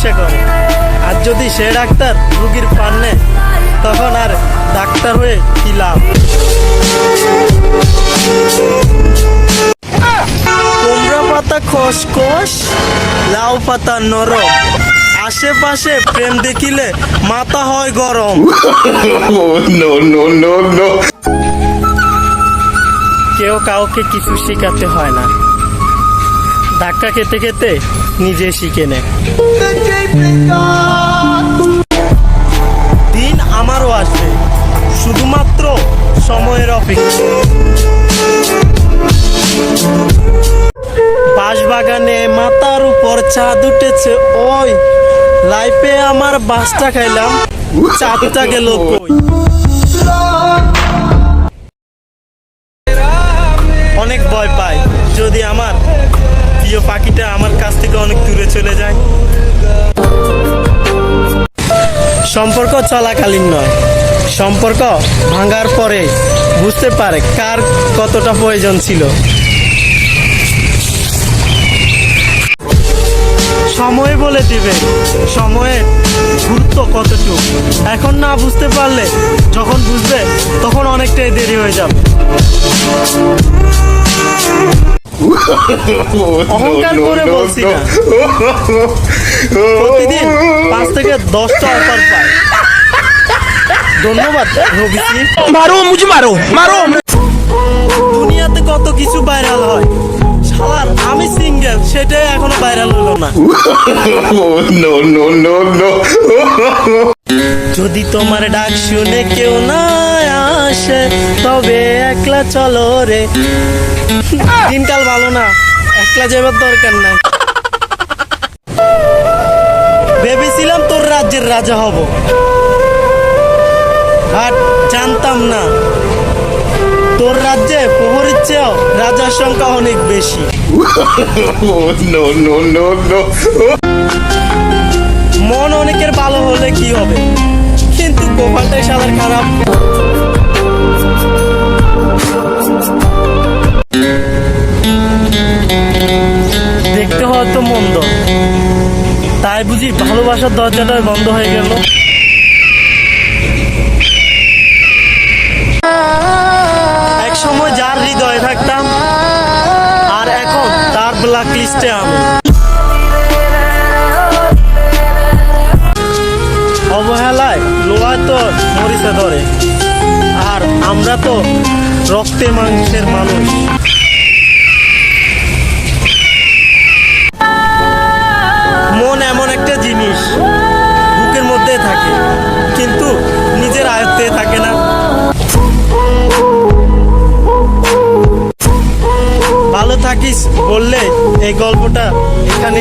চিকিৎসা করে। আর যদি সে ডাক্তার রুগীর প্রাণ নেয়, তখন আর ডাক্তার হয়ে কি লাভ? কুমড়া পাতা খসখস, লাউ পাতা নরম, আশেপাশে প্রেম দেখিলে মাথা হয় গরম। কেউ কাউকে কিছু শিখাতে হয় না, ধাক্কা খেতে খেতে নিজে শিখে নেয়। দিন আমারও আসবে, শুধুমাত্র সময়ের অপেক্ষা। বাঁশবাগানে মাথার উপর চাঁদ উঠেছে, ওই লাইফে আমার বাসটা খাইলাম, চাঁদটা গেল কই। অনেক ভয় পাই যদি আমার প্রিয় পাখিটা আমার কাছ থেকে অনেক দূরে চলে যায়। সম্পর্ক চলাকালীন নয়, সম্পর্ক ভাঙার পরে বুঝতে পারে কার কতটা প্রয়োজন ছিল। সময় বলে দিবে সময়ের গুরুত্ব কতটুকু। এখন না বুঝতে পারলে যখন বুঝবে তখন অনেকটাই দেরি হয়ে যাবে। অহংকার করে বলছি না, প্রতিদিন 5 থেকে 10টা অফার পাই। ধন্যবাদ রবিসি। মারো মুঝে মারো মারো। দুনিয়াতে কত কিছু ভাইরাল হয়, শালার আমি সিঙ্গেল, সেটাই এখনো ভাইরাল হলো না। যদি তোমার ডাক শুনে কেউ না আসে, তবে একলা চলো রে। দিনকাল ভালো না, একলা যাবার দরকার নাই। ভেবেছিলাম তোর রাজ্যের রাজা হব, আর জানতাম না তোর রাজ্যে প্রহরীর চেয়েও রাজার সংখ্যা অনেক বেশি। মন অনেকের ভালো হলে কি হবে, কিন্তু কপালটাই সাদার খারাপ। দেখতে হয়তো মন্দ, তাই বুঝি ভালোবাসার দরজাটা বন্ধ হয়ে গেল। এক সময় যার হৃদয়ে থাকতাম, আর এখন তার ব্ল্যাক লিস্টে আমি। অবহেলায় লোহা তো মরিচে ধরে, আর আমরা তো রক্তে মাংসের মানুষ। মন এমন একটা জিনিস, বুকের মধ্যে থাকে কিন্তু নিজের আয়ত্তে থাকে না। ভালো থাকিস বললে এই গল্পটা এখানে